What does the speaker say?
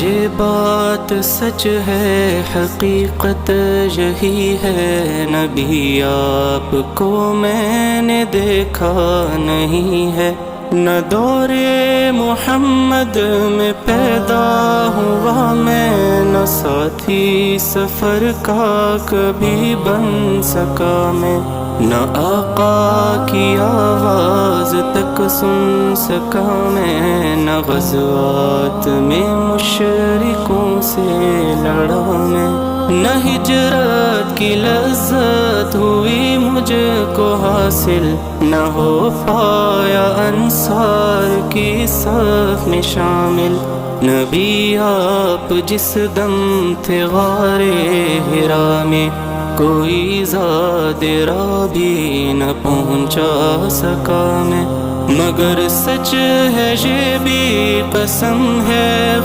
یہ بات سچ ہے، حقیقت یہی ہے، نبی آپ کو میں نے دیکھا نہیں ہے، نہ دور محمد میں پیدا ہوا میں، نہ ساتھی سفر کا کبھی بن سکا میں، نہ آقا کی آواز تک سن سکا میں، نہ غزوات میں مشرکوں سے لڑا میں، نہ ہجرت کی لذت ہوئی مجھ کو حاصل، نہ ہو پایا انصار کی صف میں شامل، نبی آپ جس دم تھے غار حرا میں، کوئی زاد راہ بھی نہ پہنچا سکا میں، مگر سچ ہے یہ بھی قسم ہے